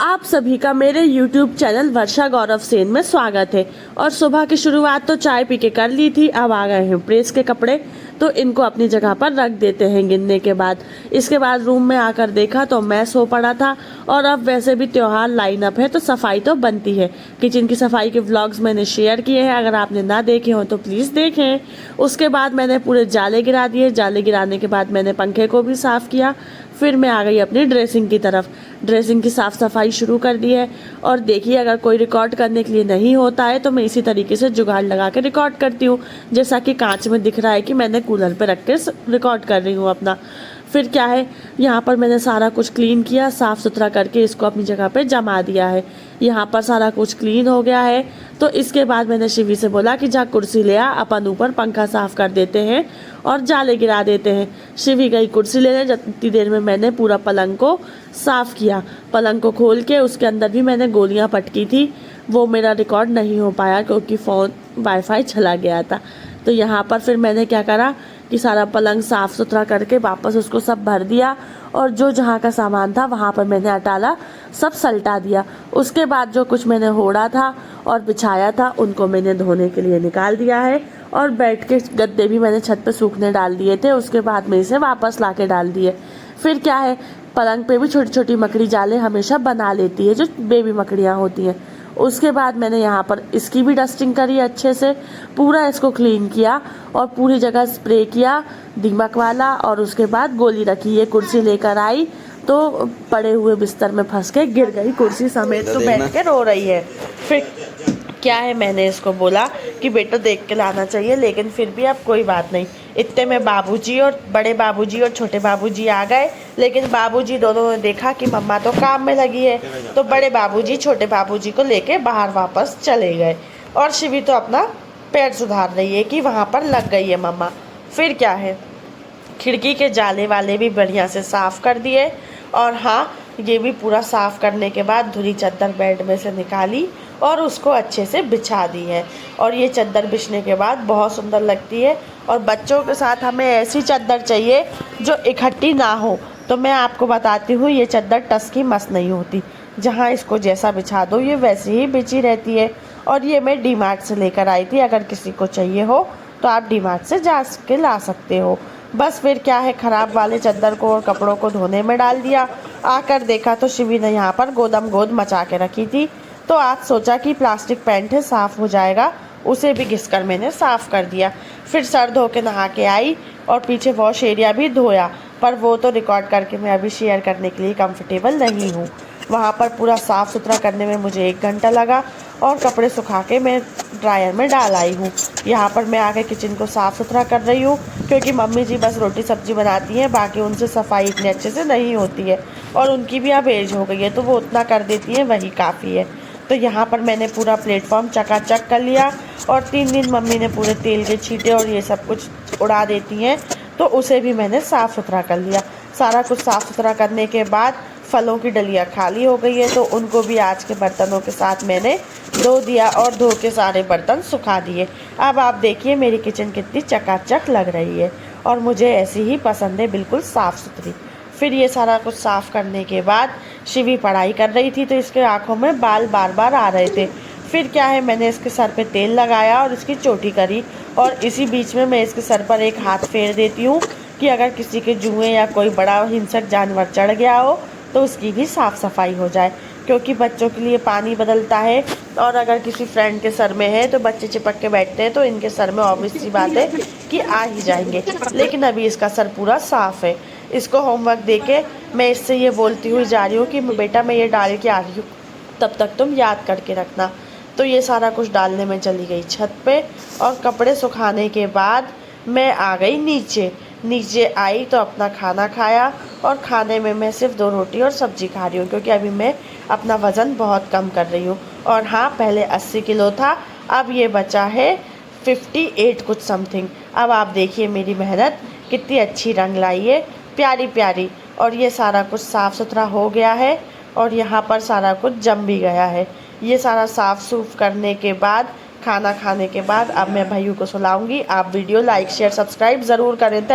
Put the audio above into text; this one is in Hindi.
आप सभी का मेरे YouTube चैनल वर्षा गौरव सेन में स्वागत है। और सुबह की शुरुआत तो चाय पी के कर ली थी। अब आ गए हैं प्रेस के कपड़े, तो इनको अपनी जगह पर रख देते हैं गिनने के बाद। इसके बाद रूम में आकर देखा तो मैं सो पड़ा था। और अब वैसे भी त्योहार लाइन अप है तो सफाई तो बनती है। किचन की सफाई के व्लॉग्स मैंने शेयर किए हैं, अगर आपने ना देखे हो तो प्लीज़ देखें। उसके बाद मैंने पूरे जाले गिरा दिए। जाले गिराने के बाद मैंने पंखे को भी साफ़ किया। फिर मैं आ गई अपनी ड्रेसिंग की तरफ। ड्रेसिंग की साफ़ सफाई शुरू कर दी है। और देखिए, अगर कोई रिकॉर्ड करने के लिए नहीं होता है तो मैं इसी तरीके से जुगाड़ लगा के रिकॉर्ड करती हूँ। जैसा कि कांच में दिख रहा है कि मैंने कूलर पे रख के रिकॉर्ड कर रही हूँ अपना। फिर क्या है, यहाँ पर मैंने सारा कुछ क्लीन किया, साफ़ सुथरा करके इसको अपनी जगह पे जमा दिया है। यहाँ पर सारा कुछ क्लीन हो गया है। तो इसके बाद मैंने शिवी से बोला कि जा कुर्सी ले आ, अपन ऊपर पंखा साफ़ कर देते हैं और जाले गिरा देते हैं। शिवी गई कुर्सी लेने, जितनी देर में मैंने पूरा पलंग को साफ़ किया। पलंग को खोल के उसके अंदर भी मैंने गोलियां पटकी थी। वो मेरा रिकॉर्ड नहीं हो पाया क्योंकि फ़ोन वाईफाई चला गया था। तो यहाँ पर फिर मैंने क्या करा कि सारा पलंग साफ़ सुथरा करके वापस उसको सब भर दिया। और जो जहाँ का सामान था वहाँ पर मैंने अटाला सब सल्टा दिया। उसके बाद जो कुछ मैंने होड़ा था और बिछाया था उनको मैंने धोने के लिए निकाल दिया है। और बेड के गद्दे भी मैंने छत पे सूखने डाल दिए थे। उसके बाद में इसे वापस ला के डाल दिए। फिर क्या है, पलंग पे भी छोटी छोटी मकड़ी जाले हमेशा बना लेती है, जो बेबी मकड़ियाँ होती हैं। उसके बाद मैंने यहाँ पर इसकी भी डस्टिंग करी अच्छे से, पूरा इसको क्लीन किया और पूरी जगह स्प्रे किया दीमक वाला। और उसके बाद गोली रखी। ये कुर्सी लेकर आई तो पड़े हुए बिस्तर में फंस के गिर गई कुर्सी समेत, तो बैठ के रो रही है। फिर क्या है, मैंने इसको बोला कि बेटा देख के लाना चाहिए, लेकिन फिर भी अब कोई बात नहीं। इतने में बाबूजी और बड़े बाबूजी और छोटे बाबूजी आ गए। लेकिन बाबूजी दोनों ने देखा कि मम्मा तो काम में लगी है, तो बड़े बाबूजी छोटे बाबूजी को लेके बाहर वापस चले गए। और शिवी तो अपना पैर सुधार रही है कि वहाँ पर लग गई है मम्मा। फिर क्या है, खिड़की के जाले वाले भी बढ़िया से साफ़ कर दिए। और हाँ, ये भी पूरा साफ़ करने के बाद धुली चादर बेड में से निकाली और उसको अच्छे से बिछा दी है। और ये चादर बिछने के बाद बहुत सुंदर लगती है। और बच्चों के साथ हमें ऐसी चादर चाहिए जो इकट्ठी ना हो। तो मैं आपको बताती हूँ, ये चादर टस की मस नहीं होती। जहाँ इसको जैसा बिछा दो ये वैसे ही बिछी रहती है। और ये मैं डी मार्ट से लेकर आई थी। अगर किसी को चाहिए हो तो आप डी मार्ट से जा के ला सकते हो। बस फिर क्या है, ख़राब वाले चादर को और कपड़ों को धोने में डाल दिया। आकर देखा तो शिवी ने यहाँ पर गोदम गोद मचा के रखी थी। तो आज सोचा कि प्लास्टिक पेंट है, साफ़ हो जाएगा। उसे भी घिसकर मैंने साफ़ कर दिया। फिर सर धो के नहा के आई और पीछे वॉश एरिया भी धोया। पर वो तो रिकॉर्ड करके मैं अभी शेयर करने के लिए कंफर्टेबल नहीं हूँ। वहाँ पर पूरा साफ़ सुथरा करने में मुझे 1 घंटा लगा। और कपड़े सुखा के मैं ड्रायर में डाल आई हूँ। यहाँ पर मैं आके किचन को साफ़ सुथरा कर रही हूँ, क्योंकि मम्मी जी बस रोटी सब्जी बनाती हैं, बाकी उनसे सफाई इतने अच्छे से नहीं होती है। और उनकी भी अब एज हो गई है, तो वो उतना कर देती हैं, वही काफ़ी है। तो यहाँ पर मैंने पूरा प्लेटफॉर्म चकाचक कर लिया। और 3 दिन मम्मी ने पूरे तेल के छींटे और ये सब कुछ उड़ा देती हैं, तो उसे भी मैंने साफ़ सुथरा कर लिया। सारा कुछ साफ़ सुथरा करने के बाद फलों की डलियाँ खाली हो गई है, तो उनको भी आज के बर्तनों के साथ मैंने धो दिया और धो के सारे बर्तन सुखा दिए। अब आप देखिए मेरी किचन कितनी चकाचक लग रही है। और मुझे ऐसी ही पसंद है, बिल्कुल साफ़ सुथरी। फिर ये सारा कुछ साफ़ करने के बाद शिवी पढ़ाई कर रही थी, तो इसके आँखों में बाल बार बार आ रहे थे। फिर क्या है, मैंने इसके सर पे तेल लगाया और इसकी चोटी करी। और इसी बीच में मैं इसके सर पर एक हाथ फेर देती हूँ कि अगर किसी के जुएँ या कोई बड़ा हिंसक जानवर चढ़ गया हो तो उसकी भी साफ़ सफाई हो जाए। क्योंकि बच्चों के लिए पानी बदलता है, और अगर किसी फ्रेंड के सर में है तो बच्चे चिपक के बैठते हैं, तो इनके सर में ऑब्वियस सी बात है कि आ ही जाएंगे। लेकिन अभी इसका सर पूरा साफ़ है। इसको होमवर्क देके मैं इससे ये बोलती हुई जा रही हूँ कि बेटा मैं ये डाल के आ रही हूँ, तब तक तुम याद करके रखना। तो ये सारा कुछ डालने में चली गई छत पे। और कपड़े सुखाने के बाद मैं आ गई नीचे। नीचे आई तो अपना खाना खाया। और खाने में मैं सिर्फ 2 रोटी और सब्जी खा रही हूँ, क्योंकि अभी मैं अपना वज़न बहुत कम कर रही हूँ। और हाँ, पहले 80 किलो था, अब ये बचा है 58 कुछ समथिंग। अब आप देखिए मेरी मेहनत कितनी अच्छी रंग लाई है, प्यारी प्यारी। और ये सारा कुछ साफ़ सुथरा हो गया है। और यहाँ पर सारा कुछ जम भी गया है। ये सारा साफ़ सूफ करने के बाद, खाना खाने के बाद अब मैं भैया को सुलाऊंगी। आप वीडियो लाइक शेयर सब्सक्राइब ज़रूर करें।